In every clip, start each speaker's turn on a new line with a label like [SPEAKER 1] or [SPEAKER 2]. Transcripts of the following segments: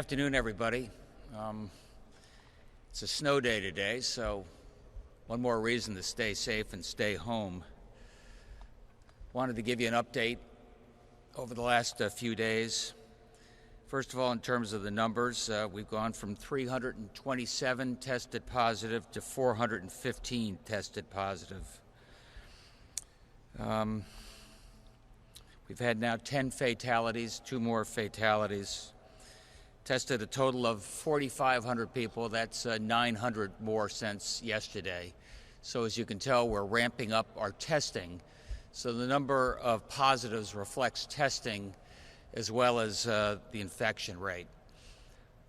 [SPEAKER 1] Afternoon, everybody. It's a snow day today, so one more reason to stay safe and stay home. Wanted to give you an update over the last few days. First of all, in terms of the numbers, we've gone from 327 tested positive to 415 tested positive. We've had now 10 fatalities, 2 more fatalities. Tested a total of 4,500 people. That's 900 more since yesterday. So as you can tell, we're ramping up our testing. So the number of positives reflects testing as well as the infection rate.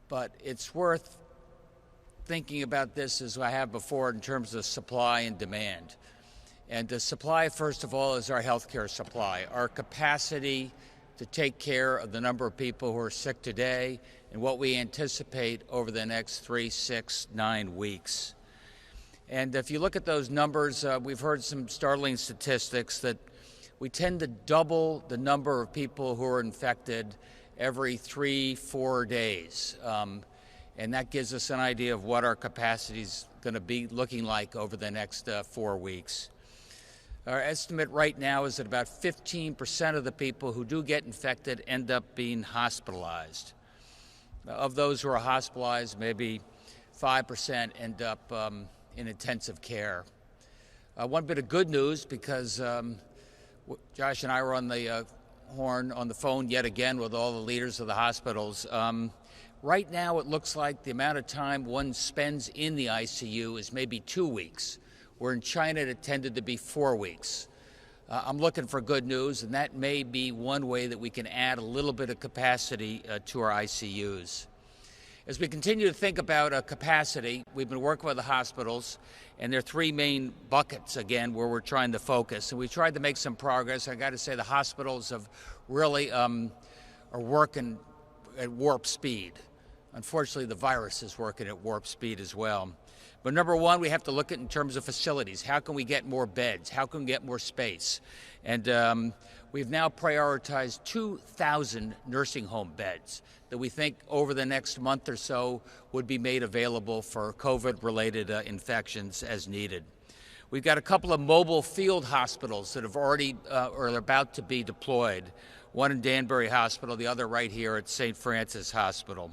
[SPEAKER 1] But it's worth thinking about this as I have before in terms of supply and demand. And the supply, first of all, is our healthcare supply, our capacity to take care of the number of people who are sick today and what we anticipate over the next 3, 6, 9 weeks. And if you look at those numbers, we've heard some startling statistics that we tend to double the number of people who are infected every 3, 4 days. And that gives us an idea of what our capacity is going to be looking like over the next 4 weeks. Our estimate right now is that about 15% of the people who do get infected end up being hospitalized. Of those who are hospitalized, maybe 5% end up in intensive care. One bit of good news, because Josh and I were on the phone yet again with all the leaders of the hospitals. Right now it looks like the amount of time one spends in the ICU is maybe 2 weeks, where in China it tended to be 4 weeks. I'm looking for good news, and that may be one way that we can add a little bit of capacity to our ICUs. As we continue to think about capacity, we've been working with the hospitals, and there are 3 main buckets, again, where we're trying to focus. And we've tried to make some progress. I got to say the hospitals have really are working at warp speed. Unfortunately, the virus is working at warp speed as well. But number one, we have to look at in terms of facilities. How can we get more beds? How can we get more space? And we've now prioritized 2,000 nursing home beds that we think over the next month or so would be made available for COVID-related infections as needed. We've got a couple of mobile field hospitals that have already or are about to be deployed. One in Danbury Hospital, the other right here at St. Francis Hospital.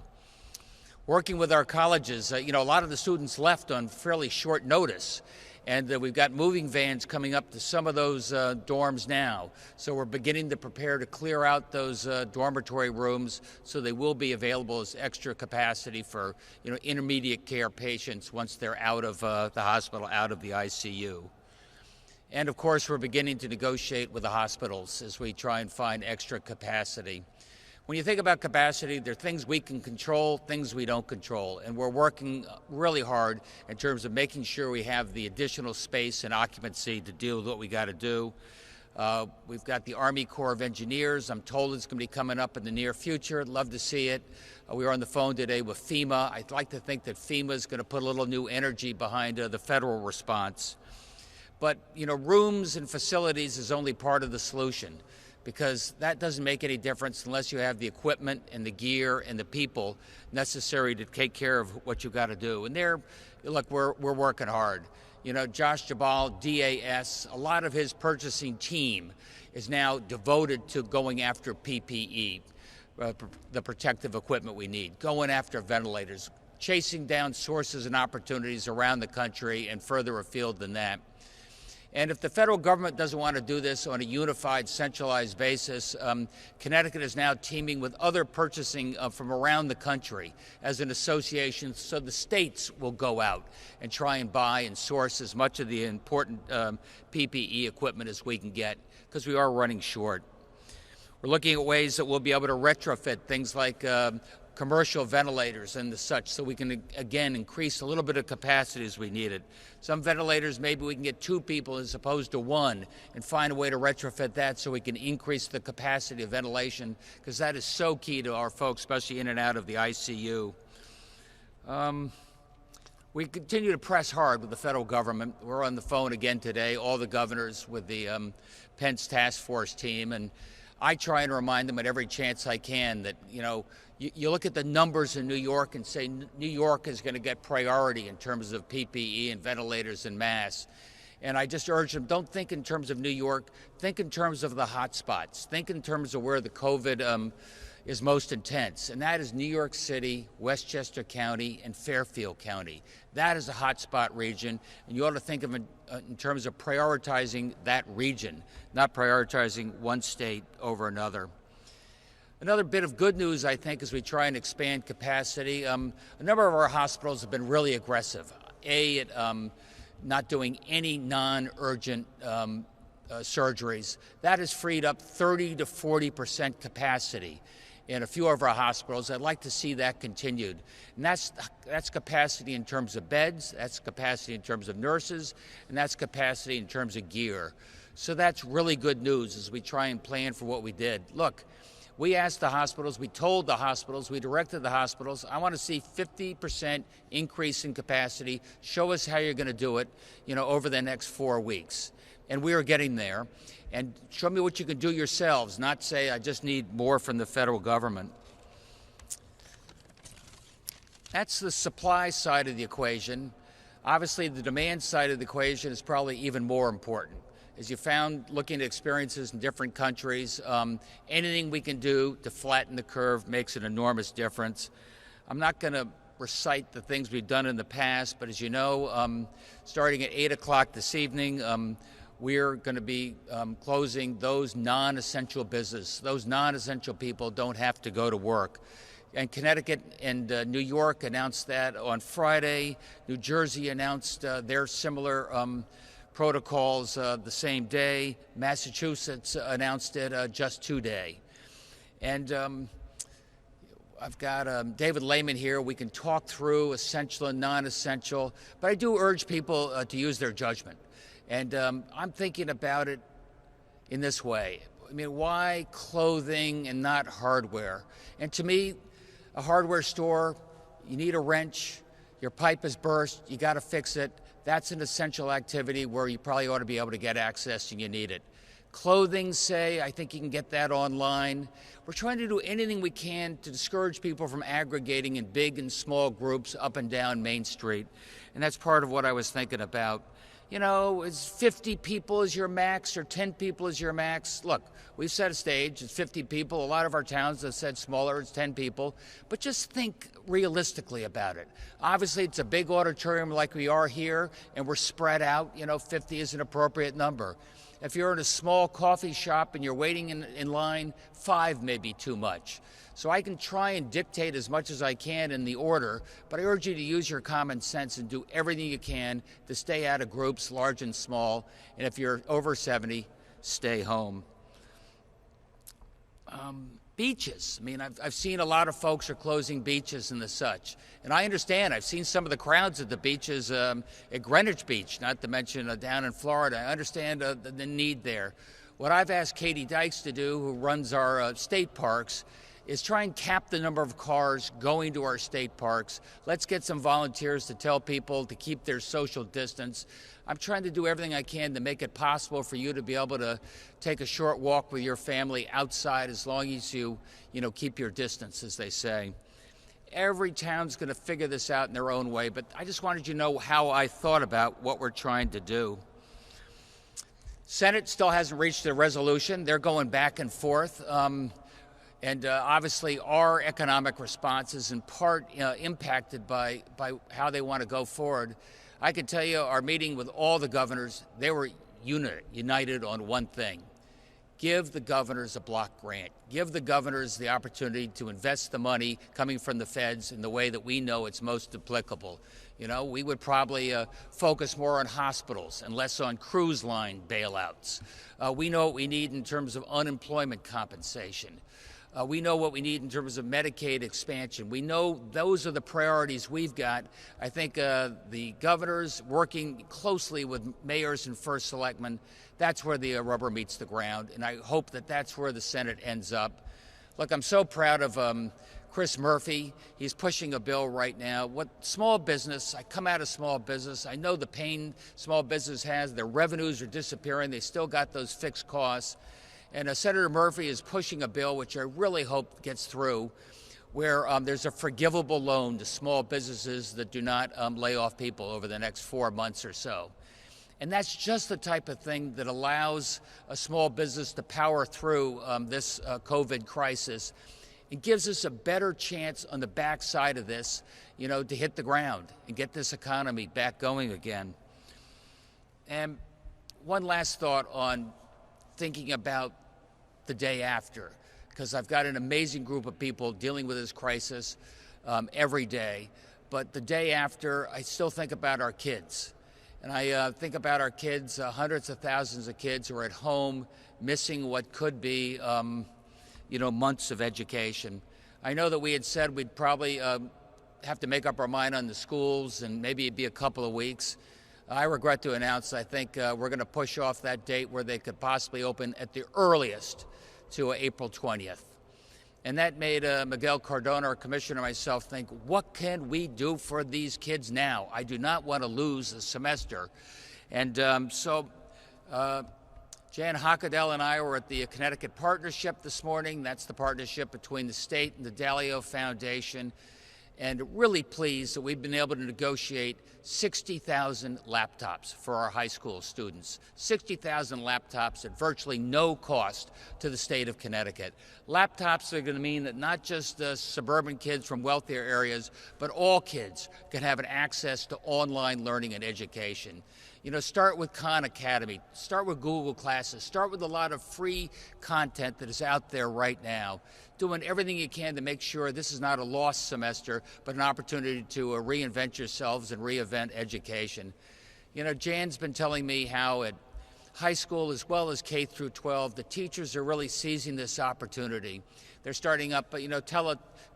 [SPEAKER 1] Working with our colleges, a lot of the students left on fairly short notice, and we've got moving vans coming up to some of those dorms now. So we're beginning to prepare to clear out those dormitory rooms so they will be available as extra capacity for intermediate care patients once they're out of the hospital, out of the ICU. And of course, we're beginning to negotiate with the hospitals as we try and find extra capacity. When you think about capacity, there are things we can control, things we don't control, and we're working really hard in terms of making sure we have the additional space and occupancy to deal with what we got to do. We've got the Army Corps of Engineers. I'm told it's going to be coming up in the near future. I'd love to see it. We were on the phone today with FEMA. I'd like to think that FEMA is going to put a little new energy behind the federal response. But, rooms and facilities is only part of the solution, because that doesn't make any difference unless you have the equipment and the gear and the people necessary to take care of what you got to do. And we're working hard. Josh Jabal, DAS, a lot of his purchasing team is now devoted to going after PPE, the protective equipment we need, going after ventilators, chasing down sources and opportunities around the country and further afield than that. And if the federal government doesn't want to do this on a unified, centralized basis, Connecticut is now teaming with other purchasing from around the country as an association, so the states will go out and try and buy and source as much of the important PPE equipment as we can get, because we are running short. We're looking at ways that we'll be able to retrofit things like commercial ventilators and the such, so we can, again, increase a little bit of capacity as we need it. Some ventilators, maybe we can get 2 people as opposed to 1 and find a way to retrofit that so we can increase the capacity of ventilation, because that is so key to our folks, especially in and out of the ICU. We continue to press hard with the federal government. We're on the phone again today, all the governors with the Pence task force team, and I try and remind them at every chance I can that, you look at the numbers in New York and say New York is going to get priority in terms of PPE and ventilators and masks. And I just urge them, don't think in terms of New York, think in terms of the hot spots. Think in terms of where the COVID is most intense, and that is New York City, Westchester County, and Fairfield County. That is a hotspot region, and you ought to think of it in terms of prioritizing that region, not prioritizing one state over another. Another bit of good news, I think, as we try and expand capacity, a number of our hospitals have been really aggressive. At not doing any non-urgent surgeries. That has freed up 30 to 40% capacity in a few of our hospitals. I'd like to see that continued. And that's capacity in terms of beds, that's capacity in terms of nurses, and that's capacity in terms of gear. So that's really good news as we try and plan for what we did. Look, we asked the hospitals, we told the hospitals, we directed the hospitals, I want to see 50% increase in capacity. Show us how you're going to do it, over the next 4 weeks. And we are getting there. And show me what you can do yourselves, not say, I just need more from the federal government. That's the supply side of the equation. Obviously, the demand side of the equation is probably even more important. As you found looking at experiences in different countries, anything we can do to flatten the curve makes an enormous difference. I'm not going to recite the things we've done in the past, but as you know, starting at 8 o'clock this evening, we're going to be closing those non-essential business. Those non-essential people don't have to go to work. And Connecticut and New York announced that on Friday. New Jersey announced their similar protocols the same day. Massachusetts announced it just today. And I've got David Lamont here. We can talk through essential and non-essential, but I do urge people to use their judgment. And I'm thinking about it in this way. I mean, why clothing and not hardware? And to me, a hardware store, you need a wrench, your pipe is burst, you got to fix it. That's an essential activity where you probably ought to be able to get access and you need it. Clothing, say, I think you can get that online. We're trying to do anything we can to discourage people from aggregating in big and small groups up and down Main Street. And that's part of what I was thinking about. Is 50 people is your max or 10 people is your max? Look, we've set a stage, it's 50 people. A lot of our towns have said smaller, it's 10 people. But just think realistically about it. Obviously, it's a big auditorium like we are here, and we're spread out. 50 is an appropriate number. If you're in a small coffee shop and you're waiting in line, 5 may be too much. So I can try and dictate as much as I can in the order, but I urge you to use your common sense and do everything you can to stay out of groups, large and small. And if you're over 70, stay home. Beaches. I mean, I've seen a lot of folks are closing beaches and the such. And I understand. I've seen some of the crowds at the beaches at Greenwich Beach, not to mention down in Florida. I understand the need there. What I've asked Katie Dykes to do, who runs our state parks, is try and cap the number of cars going to our state parks. Let's get some volunteers to tell people to keep their social distance. I'm trying to do everything I can to make it possible for you to be able to take a short walk with your family outside as long as you keep your distance, as they say. Every town's going to figure this out in their own way, but I just wanted you to know how I thought about what we're trying to do. Senate still hasn't reached a resolution. They're going back and forth. And obviously, our economic response is in part impacted by how they want to go forward. I can tell you, our meeting with all the governors, they were united on one thing. Give the governors a block grant. Give the governors the opportunity to invest the money coming from the feds in the way that we know it's most applicable. We would probably focus more on hospitals and less on cruise line bailouts. We know what we need in terms of unemployment compensation. We know what we need in terms of Medicaid expansion. We know those are the priorities we've got. I think the governors working closely with mayors and first selectmen, that's where the rubber meets the ground, and I hope that that's where the Senate ends up. Look, I'm so proud of Chris Murphy. He's pushing a bill right now. What small business, I come out of small business. I know the pain small business has. Their revenues are disappearing. They still got those fixed costs. And Senator Murphy is pushing a bill, which I really hope gets through, where there's a forgivable loan to small businesses that do not lay off people over the next 4 months or so. And that's just the type of thing that allows a small business to power through this COVID crisis. It gives us a better chance on the backside of this, to hit the ground and get this economy back going again. And one last thought on thinking about the day after, because I've got an amazing group of people dealing with this crisis every day. But the day after, I still think about our kids. And I think about our kids, hundreds of thousands of kids who are at home missing what could be, months of education. I know that we had said we'd probably have to make up our mind on the schools, and maybe it'd be a couple of weeks. I regret to announce, I think we're going to push off that date where they could possibly open at the earliest to April 20th. And that made Miguel Cardona, our commissioner, and myself think, what can we do for these kids now? I do not want to lose a semester. And so Jan Hockadell and I were at the Connecticut Partnership this morning. That's the partnership between the state and the Dalio Foundation. And really pleased that we've been able to negotiate 60,000 laptops for our high school students. 60,000 laptops at virtually no cost to the state of Connecticut. Laptops are going to mean that not just suburban kids from wealthier areas, but all kids can have an access to online learning and education. Start with Khan Academy, start with Google Classes, start with a lot of free content that is out there right now, doing everything you can to make sure this is not a lost semester, but an opportunity to reinvent yourselves and reinvent education. Jan's been telling me how at high school as well as K through 12, the teachers are really seizing this opportunity. They're starting up,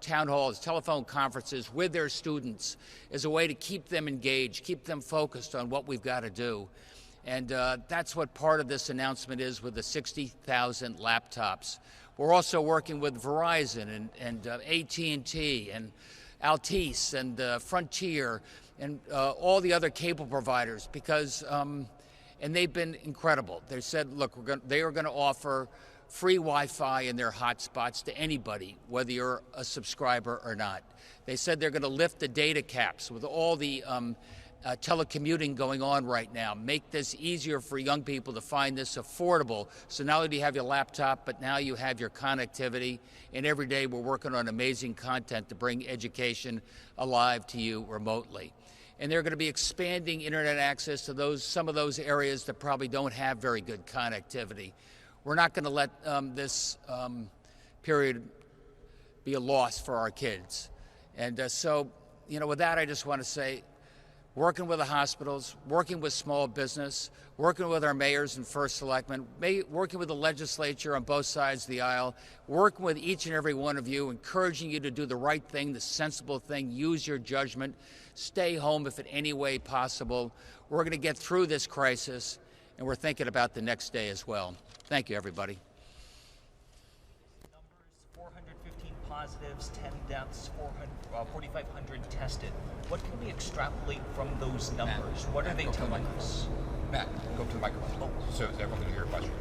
[SPEAKER 1] town halls, telephone conferences with their students as a way to keep them engaged, keep them focused on what we've got to do. And that's what part of this announcement is with the 60,000 laptops. We're also working with Verizon and AT&T and Altice and Frontier and all the other cable providers because, and they've been incredible. They said, look, they are going to offer free Wi-Fi in their hotspots to anybody, whether you're a subscriber or not. They said they're going to lift the data caps with all the telecommuting going on right now, make this easier for young people to find this affordable. So not only do you have your laptop, but now you have your connectivity. And every day we're working on amazing content to bring education alive to you remotely. And they're going to be expanding internet access to some of those areas that probably don't have very good connectivity. We're not going to let this period be a loss for our kids. And so, with that, I just want to say, working with the hospitals, working with small business, working with our mayors and first selectmen, working with the legislature on both sides of the aisle, working with each and every one of you, encouraging you to do the right thing, the sensible thing, use your judgment, stay home if in any way possible. We're going to get through this crisis, and we're thinking about the next day as well. Thank you, everybody.
[SPEAKER 2] Numbers, 415 positives, 10 deaths, 4,500 tested. What can we extrapolate from those numbers? What are they telling us?
[SPEAKER 3] Matt, go to the microphone so everyone can hear your question.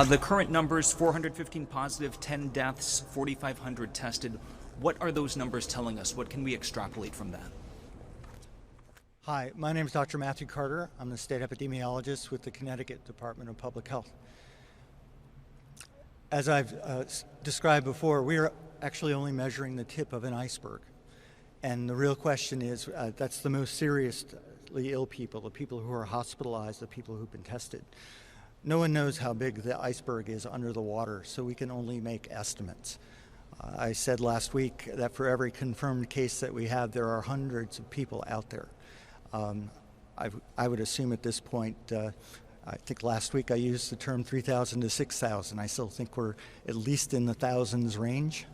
[SPEAKER 2] The current numbers, 415 positive, 10 deaths, 4,500 tested. What are those numbers telling us? What can we extrapolate from that?
[SPEAKER 4] Hi, my name is Dr. Matthew Carter. I'm the state epidemiologist with the Connecticut Department of Public Health. As I've described before, we are actually only measuring the tip of an iceberg. And the real question is, that's the most seriously ill people, the people who are hospitalized, the people who've been tested. No one knows how big the iceberg is under the water, so we can only make estimates. I said last week that for every confirmed case that we have, there are hundreds of people out there. I would assume at this point, I think last week I used the term 3,000 to 6,000. I still think we're at least in the thousands range,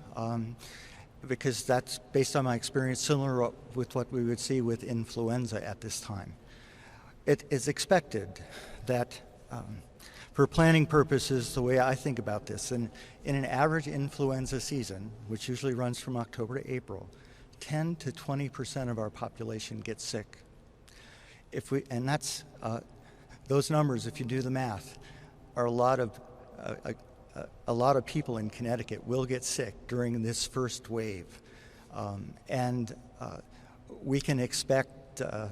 [SPEAKER 4] because that's, based on my experience, similar with what we would see with influenza at this time. It is expected that for planning purposes, the way I think about this, in an average influenza season, which usually runs from October to April, 10 to 20% of our population gets sick. And that's those numbers, if you do the math, are a lot of people in Connecticut will get sick during this first wave, and we can expect the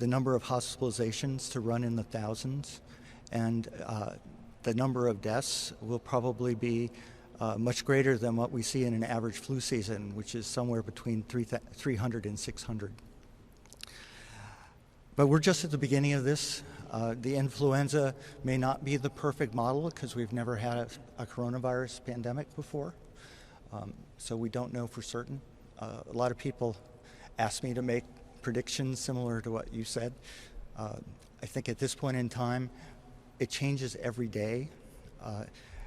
[SPEAKER 4] number of hospitalizations to run in the thousands, and the number of deaths will probably be much greater than what we see in an average flu season, which is somewhere between 300 and 600. But we're just at the beginning of this. The influenza may not be the perfect model because we've never had a coronavirus pandemic before, so we don't know for certain. A lot of people ask me to make predictions similar to what you said. I think at this point in time, it changes every day.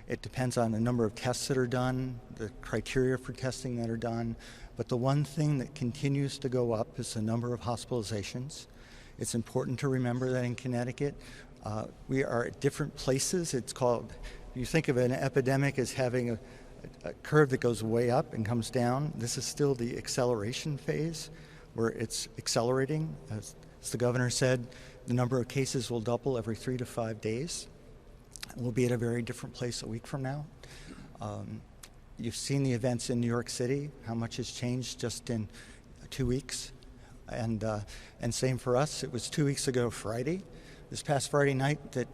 [SPEAKER 4] It depends on the number of tests that are done, the criteria for testing that are done, but the one thing that continues to go up is the number of hospitalizations. It's important to remember that in Connecticut, we are at different places. It's called, you think of an epidemic as having a curve that goes way up and comes down. This is still the acceleration phase where it's accelerating. As the governor said, the number of cases will double every 3 to 5 days. We'll be at a very different place a week from now. You've seen the events in New York City, how much has changed just in 2 weeks. And same for us. It was 2 weeks ago Friday, this past Friday night, that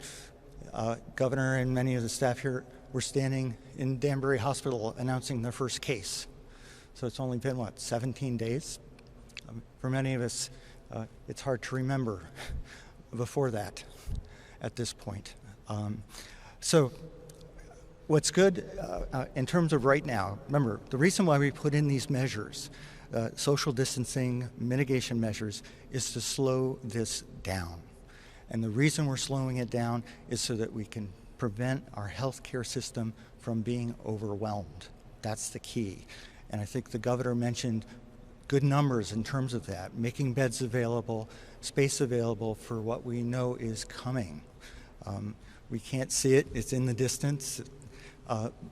[SPEAKER 4] Governor and many of the staff here were standing in Danbury Hospital announcing their first case. So it's only been, 17 days? For many of us, it's hard to remember before that at this point. So what's good in terms of right now, remember, the reason why we put in these measures, social distancing, mitigation measures, is to slow this down. And the reason we're slowing it down is so that we can prevent our healthcare system from being overwhelmed. That's the key. And I think the governor mentioned good numbers in terms of that, making beds available, space available for what we know is coming. We can't see it, it's in the distance,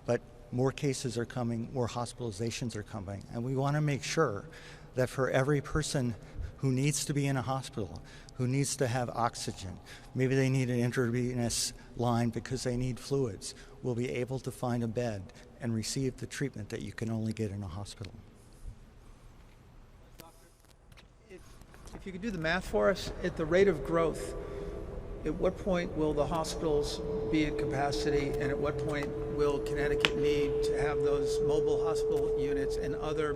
[SPEAKER 4] but more cases are coming, more hospitalizations are coming, and we want to make sure that for every person who needs to be in a hospital, who needs to have oxygen, maybe they need an intravenous line because they need fluids, we'll be able to find a bed and receive the treatment that you can only get in a hospital.
[SPEAKER 5] If you could do the math for us, at the rate of growth, at what point will the hospitals be at capacity, and at what point will Connecticut need to have those mobile hospital units and other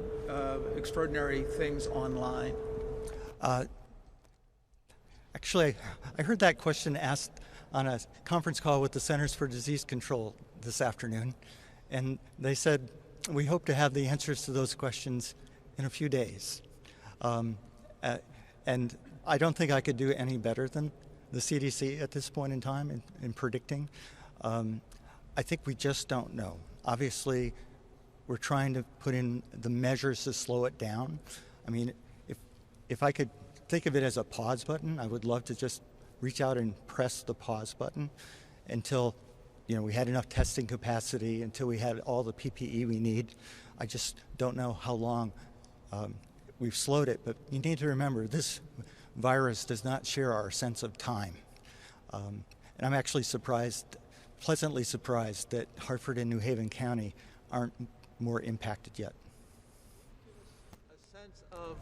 [SPEAKER 5] extraordinary things online?
[SPEAKER 4] Actually, I heard that question asked on a conference call with the Centers for Disease Control this afternoon, and they said, we hope to have the answers to those questions in a few days. And I don't think I could do any better than the CDC at this point in time in predicting. I think we just don't know. Obviously, we're trying to put in the measures to slow it down. I mean, if I could think of it as a pause button, I would love to just reach out and press the pause button until we had enough testing capacity, until we had all the PPE we need. I just don't know how long we've slowed it, but you need to remember this virus does not share our sense of time. And I'm actually pleasantly surprised that Hartford and New Haven County aren't more impacted yet.
[SPEAKER 5] A sense of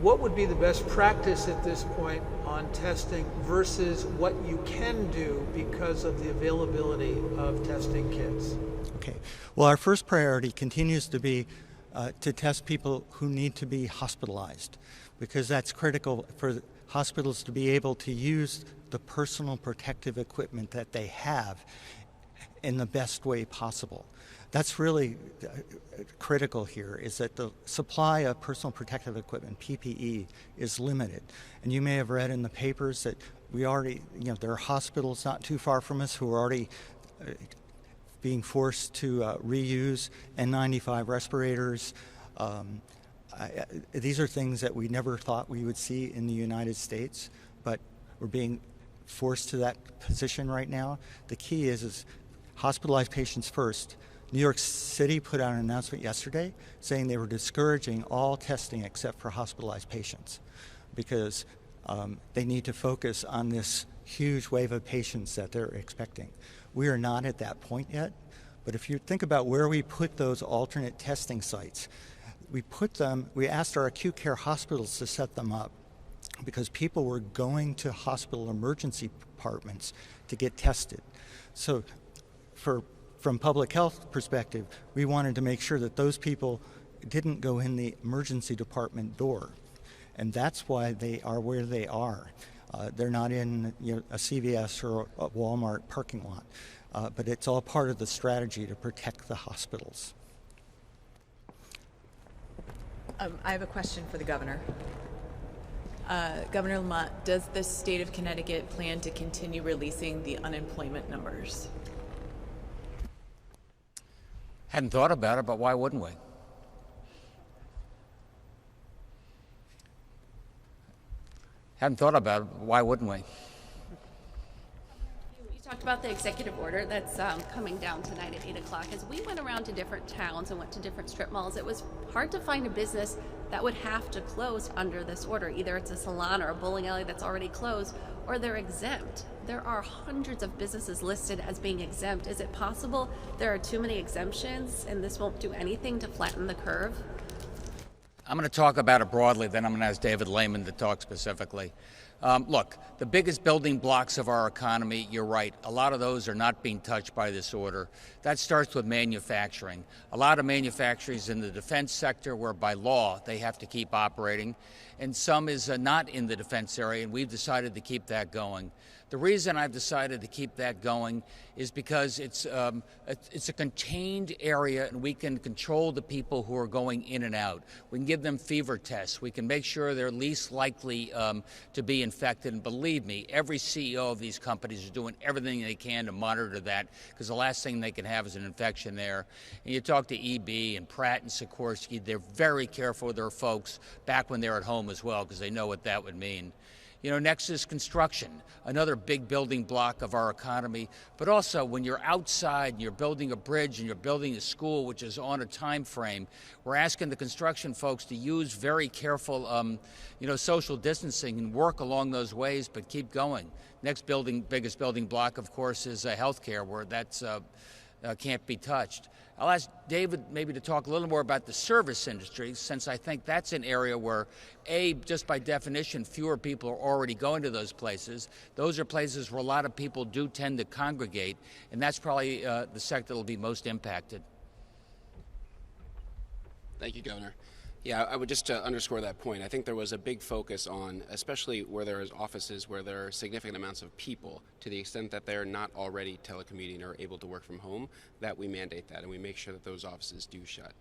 [SPEAKER 5] what would be the best practice at this point on testing versus what you can do because of the availability of testing kits? Okay.
[SPEAKER 4] Well, our first priority continues to be to test people who need to be hospitalized, because that's critical for hospitals to be able to use the personal protective equipment that they have in the best way possible. That's really critical here, is that the supply of personal protective equipment, PPE, is limited. And you may have read in the papers that we already, there are hospitals not too far from us who are already being forced to reuse N95 respirators. These are things that we never thought we would see in the United States, but we're being forced to that position right now. The key is hospitalized patients first. New York City put out an announcement yesterday saying they were discouraging all testing except for hospitalized patients because they need to focus on this huge wave of patients that they're expecting. We are not at that point yet, but if you think about where we put those alternate testing sites, we asked our acute care hospitals to set them up because people were going to hospital emergency departments to get tested. So from public health perspective, we wanted to make sure that those people didn't go in the emergency department door. And that's why they are where they are. They're not in a CVS or a Walmart parking lot, but it's all part of the strategy to protect the hospitals.
[SPEAKER 6] I have a question for the governor. Governor Lamont, does the state of Connecticut plan to continue releasing the unemployment numbers?
[SPEAKER 1] Hadn't thought about it, but why wouldn't we? Hadn't thought about it, but why wouldn't we?
[SPEAKER 7] You talked about the executive order that's coming down tonight at 8 o'clock. As we went around to different towns and went to different strip malls, it was hard to find a business that would have to close under this order. Either it's a salon or a bowling alley that's already closed, or they're exempt. There are hundreds of businesses listed as being exempt. Is it possible there are too many exemptions and this won't do anything to flatten the curve?
[SPEAKER 1] I'm going to talk about it broadly, then I'm going to ask David Lamont to talk specifically. Look, the biggest building blocks of our economy, you're right, a lot of those are not being touched by this order. That starts with manufacturing. A lot of manufacturing is in the defense sector where by law they have to keep operating, and some is not in the defense area, and we've decided to keep that going. The reason I've decided to keep that going is because it's a contained area and we can control the people who are going in and out. We can give them fever tests. We can make sure they're least likely to be infected. And believe me, every CEO of these companies is doing everything they can to monitor that because the last thing they can have is an infection there. And you talk to EB and Pratt and Sikorsky, they're very careful with their folks back when they're at home as well because they know what that would mean. Next is construction, another big building block of our economy. But also when you're outside and you're building a bridge and you're building a school, which is on a time frame, we're asking the construction folks to use very careful, social distancing and work along those ways, but keep going. Next biggest building block, of course, is healthcare, where that's can't be touched. I'll ask David maybe to talk a little more about the service industry, since I think that's an area where, just by definition, fewer people are already going to those places. Those are places where a lot of people do tend to congregate, and that's probably the sector that will be most impacted.
[SPEAKER 8] Thank you, Governor. Yeah, I would just underscore that point. I think there was a big focus on, especially where there is offices where there are significant amounts of people, to the extent that they're not already telecommuting or able to work from home, that we mandate that and we make sure that those offices do shut.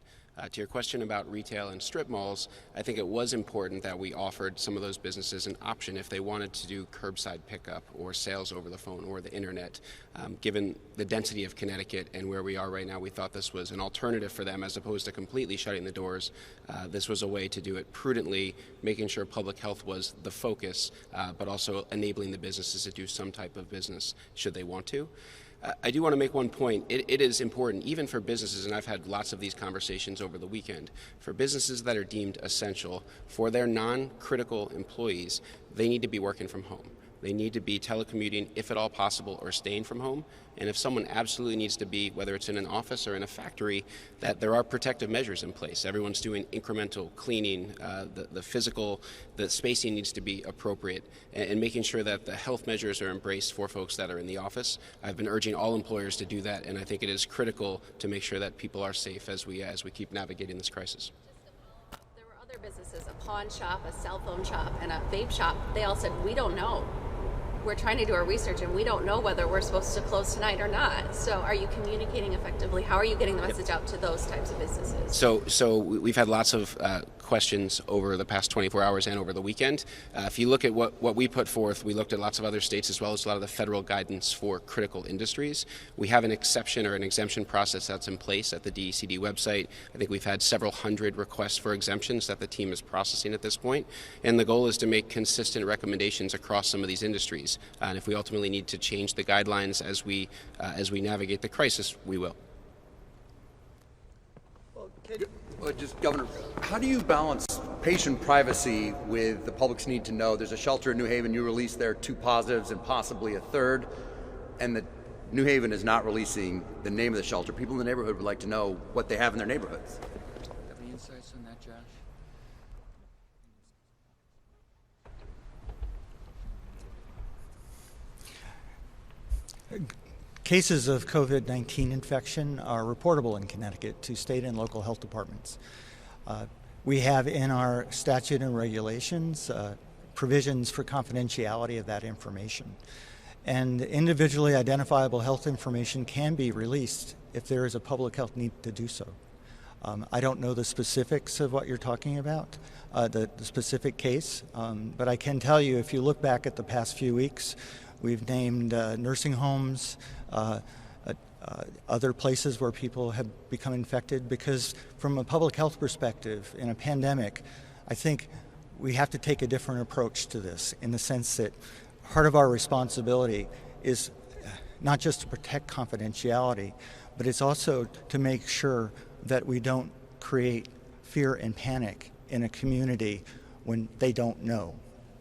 [SPEAKER 8] To your question about retail and strip malls, I think it was important that we offered some of those businesses an option if they wanted to do curbside pickup or sales over the phone or the internet. Given the density of Connecticut and where we are right now, we thought this was an alternative for them as opposed to completely shutting the doors. This was a way to do it prudently, making sure public health was the focus, but also enabling the businesses to do some type of business should they want to. I do want to make one point. It is important, even for businesses, and I've had lots of these conversations over the weekend, for businesses that are deemed essential, for their non-critical employees, they need to be working from home. They need to be telecommuting, if at all possible, or staying from home. And if someone absolutely needs to be, whether it's in an office or in a factory, that there are protective measures in place. Everyone's doing incremental cleaning, the spacing needs to be appropriate, and making sure that the health measures are embraced for folks that are in the office. I've been urging all employers to do that, and I think it is critical to make sure that people are safe as we keep navigating this crisis.
[SPEAKER 7] There were other businesses, a pawn shop, a cell phone shop, and a vape shop. They all said, we don't know. We're trying to do our research and we don't know whether we're supposed to close tonight or not. So are you communicating effectively? How are you getting the message out to those types of businesses?
[SPEAKER 8] So we've had lots of questions over the past 24 hours and over the weekend. If you look at what we put forth, we looked at lots of other states as well as a lot of the federal guidance for critical industries. We have an exception or an exemption process that's in place at the DECD website. I think we've had several hundred requests for exemptions that the team is processing at this point. And the goal is to make consistent recommendations across some of these industries. And if we ultimately need to change the guidelines as we navigate the crisis, we will.
[SPEAKER 5] Well,
[SPEAKER 3] Just Governor, how do you balance patient privacy with the public's need to know? There's a shelter in New Haven. You released there 2 positives and possibly a third, and the New Haven is not releasing the name of the shelter. People in the neighborhood would like to know what they have in their neighborhoods.
[SPEAKER 1] Do you have any insights on that, Josh?
[SPEAKER 4] Cases of COVID-19 infection are reportable in Connecticut to state and local health departments. We have in our statute and regulations provisions for confidentiality of that information. And individually identifiable health information can be released if there is a public health need to do so. I don't know the specifics of what you're talking about, the specific case, but I can tell you if you look back at the past few weeks, we've named nursing homes, other places where people have become infected, because from a public health perspective, in a pandemic, I think we have to take a different approach to this in the sense that part of our responsibility is not just to protect confidentiality, but it's also to make sure that we don't create fear and panic in a community when they don't know.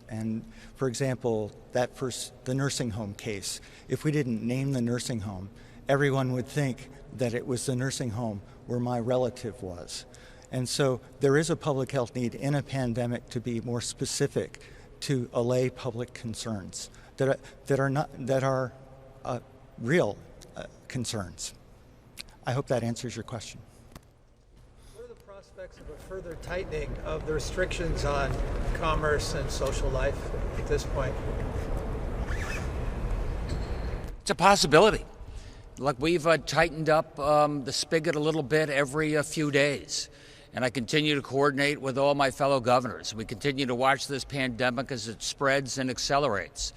[SPEAKER 4] And for example, the nursing home case, if we didn't name the nursing home, everyone would think that it was the nursing home where my relative was. And so there is a public health need in a pandemic to be more specific to allay public concerns that are real concerns. I hope that answers your question.
[SPEAKER 5] What are the prospects of a further tightening of the restrictions on commerce and social life at this point?
[SPEAKER 1] It's a possibility. Look, we've tightened up the spigot a little bit every few days. And I continue to coordinate with all my fellow governors. We continue to watch this pandemic as it spreads and accelerates.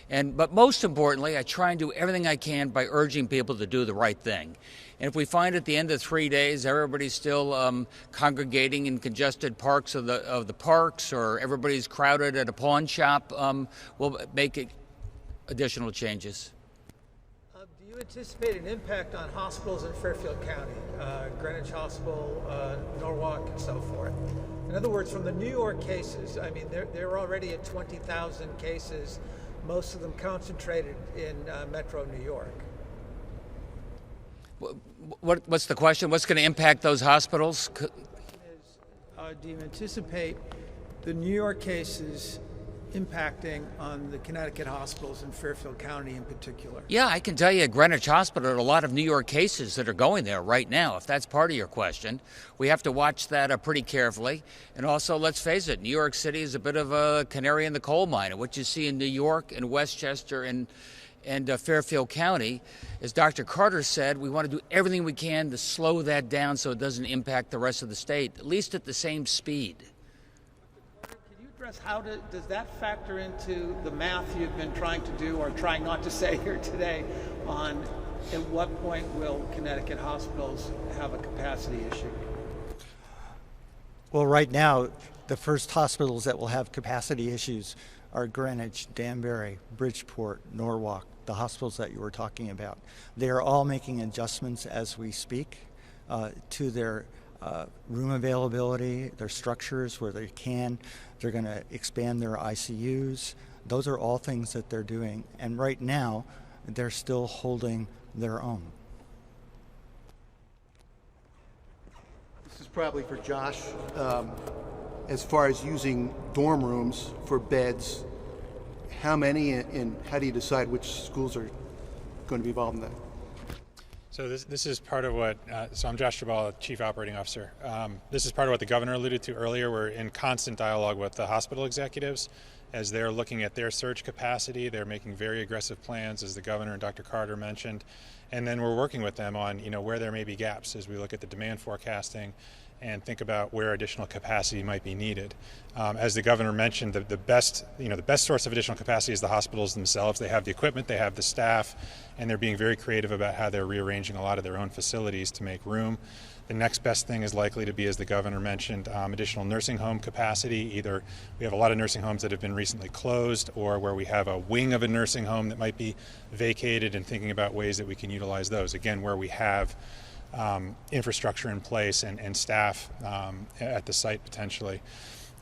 [SPEAKER 1] But most importantly, I try and do everything I can by urging people to do the right thing. And if we find at the end of 3 days everybody's still congregating in congested parts of the parks, or everybody's crowded at a pawn shop, we'll make additional changes.
[SPEAKER 5] Do you anticipate an impact on hospitals in Fairfield County, Greenwich Hospital, Norwalk, and so forth? In other words, from the New York cases, I mean, they're already at 20,000 cases, most of them concentrated in Metro New York.
[SPEAKER 1] What's the question? What's going to impact those hospitals?
[SPEAKER 5] Do you anticipate the New York cases impacting on the Connecticut hospitals in Fairfield County in particular?
[SPEAKER 1] Yeah, I can tell you at Greenwich Hospital there are a lot of New York cases that are going there right now, if that's part of your question. We have to watch that pretty carefully. And also, let's face it, New York City is a bit of a canary in the coal mine. And what you see in New York and Westchester and Fairfield County, as Dr. Carter said, we want to do everything we can to slow that down so it doesn't impact the rest of the state, at least at the same speed.
[SPEAKER 5] How does that factor into the math you've been trying to do, or trying not to say here today, on at what point will Connecticut hospitals have a capacity issue?
[SPEAKER 4] Well, right now, the first hospitals that will have capacity issues are Greenwich, Danbury, Bridgeport, Norwalk, the hospitals that you were talking about. They are all making adjustments as we speak to their room availability, their structures where they can. They're going to expand their ICUs. Those are all things that they're doing. And right now, they're still holding their own.
[SPEAKER 9] This is probably for Josh. As far as using dorm rooms for beds, how many, and how do you decide which schools are going to be involved in that?
[SPEAKER 10] So this is part of what, so I'm Josh Jabal, Chief Operating Officer. This is part of what the governor alluded to earlier. We're in constant dialogue with the hospital executives as they're looking at their surge capacity. They're making very aggressive plans, as the governor and Dr. Carter mentioned. And then we're working with them on, where there may be gaps as we look at the demand forecasting and think about where additional capacity might be needed. As the governor mentioned, the best source of additional capacity is the hospitals themselves. They have the equipment, they have the staff, and they're being very creative about how they're rearranging a lot of their own facilities to make room. The next best thing is likely to be, as the governor mentioned, additional nursing home capacity. Either we have a lot of nursing homes that have been recently closed, or where we have a wing of a nursing home that might be vacated, and thinking about ways that we can utilize those. Again, where we have infrastructure in place and staff at the site potentially.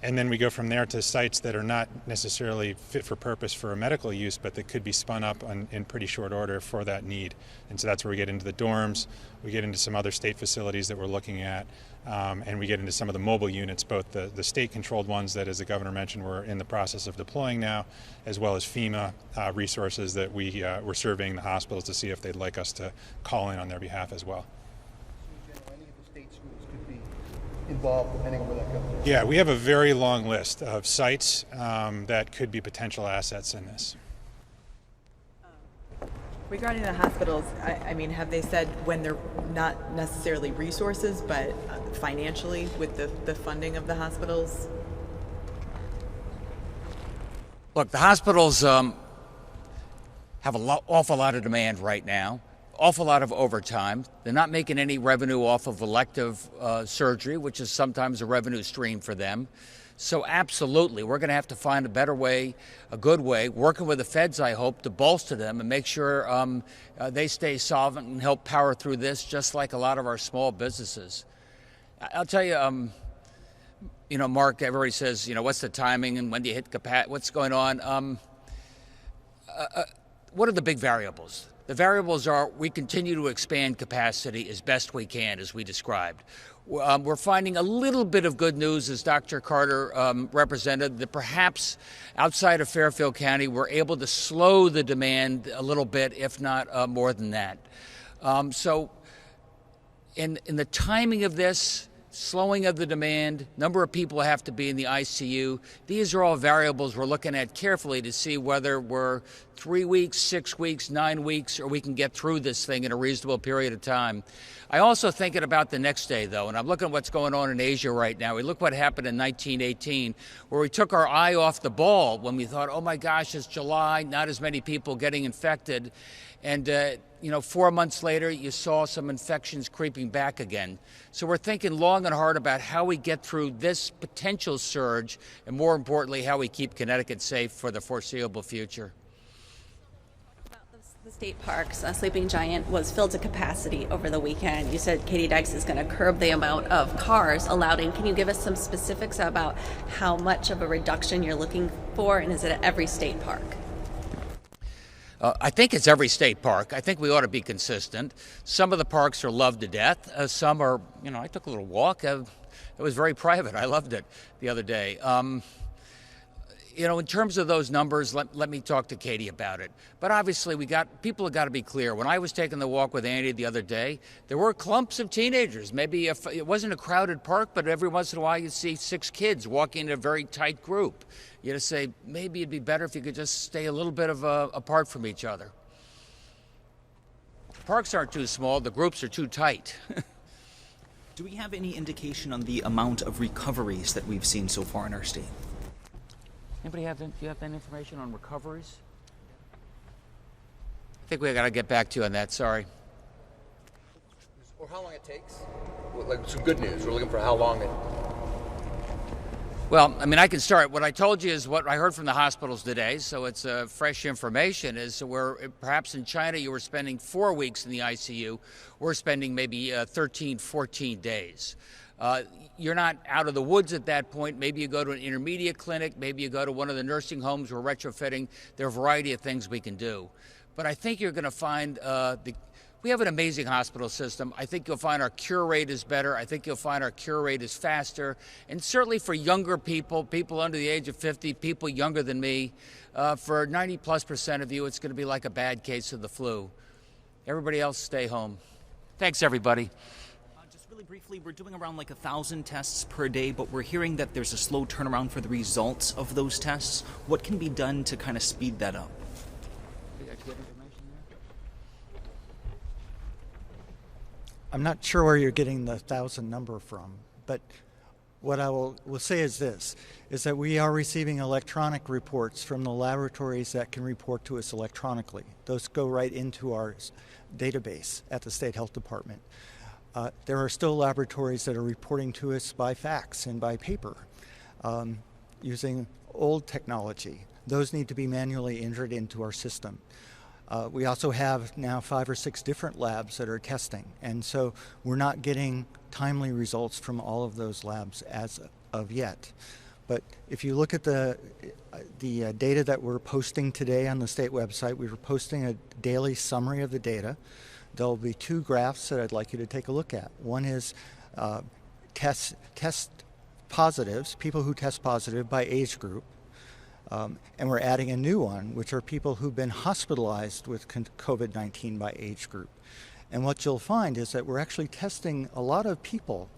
[SPEAKER 10] And then we go from there to sites that are not necessarily fit for purpose for a medical use, but that could be spun up in pretty short order for that need. And so that's where we get into the dorms, we get into some other state facilities that we're looking at, and we get into some of the mobile units, both the state-controlled ones that, as the governor mentioned, we're in the process of deploying now, as well as FEMA resources that we're surveying the hospitals to see if they'd like us to call in on their behalf as well.
[SPEAKER 9] Any of the state schools could be involved depending on where that goes.
[SPEAKER 10] Yeah, we have a very long list of sites that could be potential assets in this.
[SPEAKER 6] Regarding the hospitals, I mean, have they said when they're not necessarily resources, but financially with the funding of the hospitals?
[SPEAKER 1] Look, the hospitals have an awful lot of demand right now, awful lot of overtime. They're not making any revenue off of elective surgery, which is sometimes a revenue stream for them. So absolutely, we're going to have to find a better way, a good way, working with the feds, I hope, to bolster them and make sure they stay solvent and help power through this, just like a lot of our small businesses. I'll tell you, you know, Mark, everybody says, you know, what's the timing and when do you hit capacity, what's going on? What are the big variables? The variables are we continue to expand capacity as best we can, as we described. We're finding a little bit of good news, as Dr. Carter represented, that perhaps outside of Fairfield County, we're able to slow the demand a little bit, if not more than that. So in the timing of this, slowing of the demand, number of people who have to be in the ICU, these are all variables we're looking at carefully to see whether we're 3 weeks, 6 weeks, 9 weeks, or we can get through this thing in a reasonable period of time. I also thinking about the next day, though, and I'm looking at what's going on in Asia right now. We look what happened in 1918, where we took our eye off the ball when we thought, oh my gosh, it's July, not as many people getting infected. And, you know, 4 months later, you saw some infections creeping back again. So we're thinking long and hard about how we get through this potential surge, and more importantly, how we keep Connecticut safe for the foreseeable future.
[SPEAKER 7] The state parks, Sleeping Giant was filled to capacity over the weekend. You said Katie Dykes is going to curb the amount of cars allowed in. Can you give us some specifics about how much of a reduction you're looking for, and is it at every state park?
[SPEAKER 1] I think it's every state park. I think we ought to be consistent. Some of the parks are loved to death. Some are, you know, I took a little walk. It was very private. I loved it the other day. You know, in terms of those numbers, let me talk to Katie about it. But obviously, people have got to be clear. When I was taking the walk with Andy the other day, there were clumps of teenagers. Maybe if it wasn't a crowded park, but every once in a while you'd see 6 kids walking in a very tight group. You just say, maybe it'd be better if you could just stay a little bit apart from each other. Parks aren't too small, the groups are too tight.
[SPEAKER 2] Do we have any indication on the amount of recoveries that we've seen so far in our state?
[SPEAKER 1] Anybody do you have that information on recoveries? I think we got to get back to you on that, sorry.
[SPEAKER 3] Or how long it takes? Like some good news, we're looking for how long it...
[SPEAKER 1] Well, I mean, I can start. What I told you is what I heard from the hospitals today, so it's fresh information, is where perhaps in China you were spending 4 weeks in the ICU. We're spending maybe 13, 14 days. You're not out of the woods at that point. Maybe you go to an intermediate clinic. Maybe you go to one of the nursing homes we're retrofitting. There are a variety of things we can do. But I think you're going to find we have an amazing hospital system. I think you'll find our cure rate is better. I think you'll find our cure rate is faster. And certainly for younger people, people under the age of 50, people younger than me, for 90+% of you, it's going to be like a bad case of the flu. Everybody else, stay home. Thanks, everybody.
[SPEAKER 2] Just really briefly, we're doing around like 1,000 tests per day, but we're hearing that there's a slow turnaround for the results of those tests. What can be done to kind of speed that up?
[SPEAKER 4] I'm not sure where you're getting the 1,000 number from, but what I will say is this, is that we are receiving electronic reports from the laboratories that can report to us electronically. Those go right into our database at the State Health Department. There are still laboratories that are reporting to us by fax and by paper using old technology. Those need to be manually entered into our system. We also have now 5 or 6 different labs that are testing, and so we're not getting timely results from all of those labs as of yet. But if you look at the data that we're posting today on the state website, we were posting a daily summary of the data. There'll be 2 graphs that I'd like you to take a look at. One is test positives, people who test positive by age group. And we're adding a new one, which are people who've been hospitalized with COVID-19 by age group. And what you'll find is that we're actually testing a lot of people.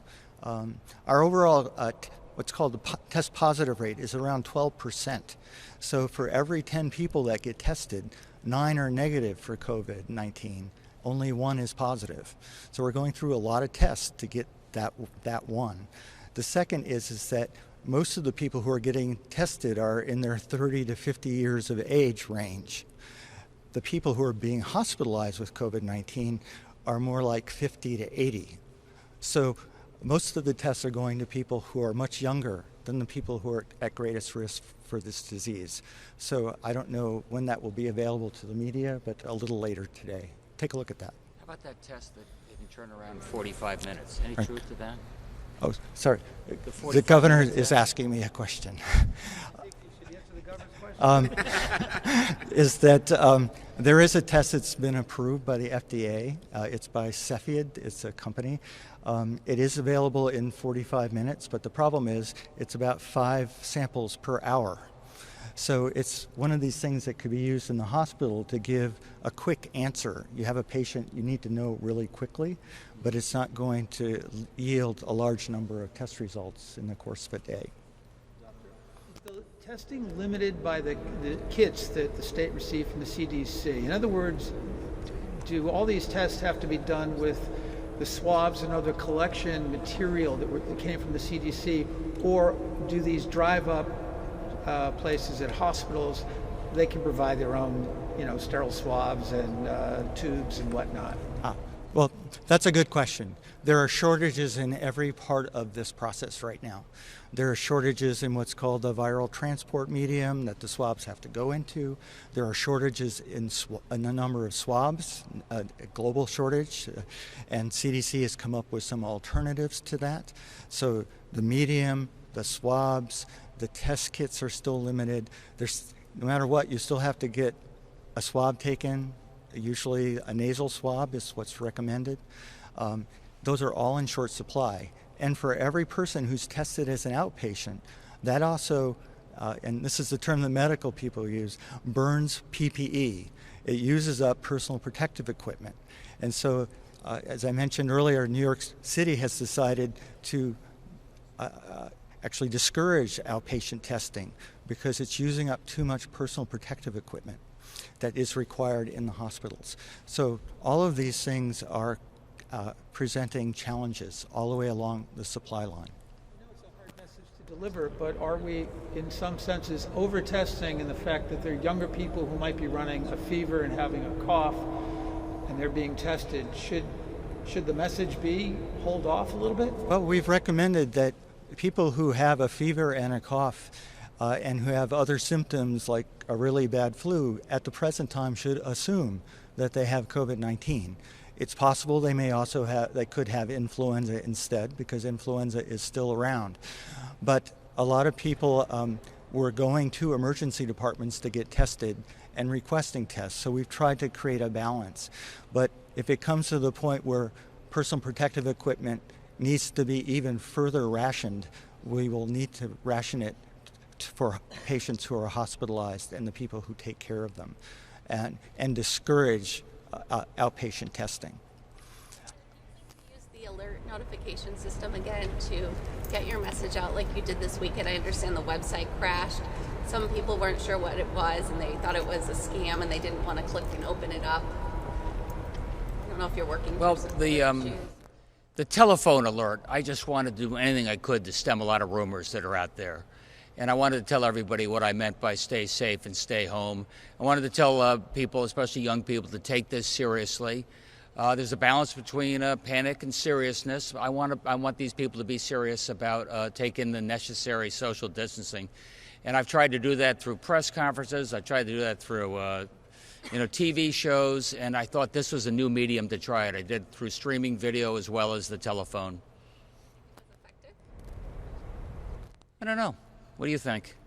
[SPEAKER 4] Our overall what's called the test positive rate is around 12%. So for every 10 people that get tested, 9 are negative for COVID-19. Only 1 is positive. So we're going through a lot of tests to get that one. The second is that most of the people who are getting tested are in their 30 to 50 years of age range. The people who are being hospitalized with COVID-19 are more like 50 to 80. So most of the tests are going to people who are much younger than the people who are at greatest risk for this disease. So I don't know when that will be available to the media, but a little later today. Take a look at that.
[SPEAKER 1] How about that test that didn't turn around in 45 minutes? Any
[SPEAKER 4] Right.
[SPEAKER 1] truth to that?
[SPEAKER 4] Oh, sorry.
[SPEAKER 1] The
[SPEAKER 4] The
[SPEAKER 1] 45
[SPEAKER 4] governor
[SPEAKER 1] minutes
[SPEAKER 4] is
[SPEAKER 1] test.
[SPEAKER 4] asking me a question.
[SPEAKER 5] Should answer the governor's question?
[SPEAKER 4] Is that there is a test that's been approved by the FDA. It's by Cepheid. It's a company. It is available in 45 minutes, but the problem is it's about 5 samples per hour. So it's one of these things that could be used in the hospital to give a quick answer. You have a patient you need to know really quickly, but it's not going to yield a large number of test results in the course of a day.
[SPEAKER 5] Is the testing limited by the kits that the state received from the CDC? In other words, do all these tests have to be done with the swabs and other collection material that came from the CDC, or do these drive-up places at hospitals, they can provide their own, sterile swabs and tubes and whatnot?
[SPEAKER 4] Well, that's a good question. There are shortages in every part of this process right now. There are shortages in what's called the viral transport medium that the swabs have to go into. There are shortages in the number of swabs, a global shortage, and CDC has come up with some alternatives to that. So the medium, the swabs, the test kits are still limited. No matter what, you still have to get a swab taken. Usually a nasal swab is what's recommended. Those are all in short supply. And for every person who's tested as an outpatient, that also, and this is the term that medical people use, burns PPE. It uses up personal protective equipment. And so, as I mentioned earlier, New York City has decided to actually discourage outpatient testing because it's using up too much personal protective equipment that is required in the hospitals. So all of these things are presenting challenges all the way along the supply line.
[SPEAKER 5] I know it's a hard message to deliver, but are we, in some senses, over-testing in the fact that there are younger people who might be running a fever and having a cough, and they're being tested? Should the message be hold off a little bit?
[SPEAKER 4] Well, we've recommended that people who have a fever and a cough and who have other symptoms like a really bad flu at the present time should assume that they have COVID-19. It's possible they could have influenza instead because influenza is still around. But a lot of people were going to emergency departments to get tested and requesting tests. So we've tried to create a balance. But if it comes to the point where personal protective equipment needs to be even further rationed, we will need to ration it for patients who are hospitalized and the people who take care of them, and discourage outpatient testing.
[SPEAKER 7] Use the alert notification system again to get your message out like you did this weekend. I understand the website crashed. Some people weren't sure what it was and they thought it was a scam and they didn't want to click and open it up. I don't know if you're working.
[SPEAKER 1] Well,
[SPEAKER 7] through some issues.
[SPEAKER 1] the telephone alert, I just wanted to do anything I could to stem a lot of rumors that are out there. And I wanted to tell everybody what I meant by stay safe and stay home. I wanted to tell people, especially young people, to take this seriously. There's a balance between panic and seriousness. I want these people to be serious about taking the necessary social distancing. And I've tried to do that through press conferences. I tried to do that through TV shows, and I thought this was a new medium to try it. I did through streaming video as well as the telephone. I don't know. What do you think?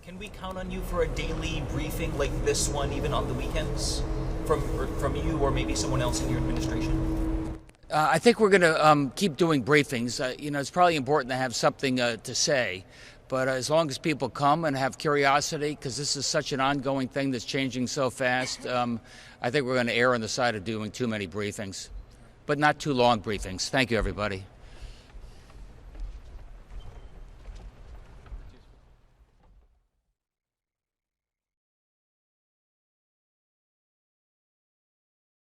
[SPEAKER 2] Can we count on you for a daily briefing like this one, even on the weekends, from you or maybe someone else in your administration?
[SPEAKER 1] I think we're going to keep doing briefings. It's probably important to have something to say, but as long as people come and have curiosity, because this is such an ongoing thing that's changing so fast, I think we're going to err on the side of doing too many briefings, but not too long briefings. Thank you, everybody.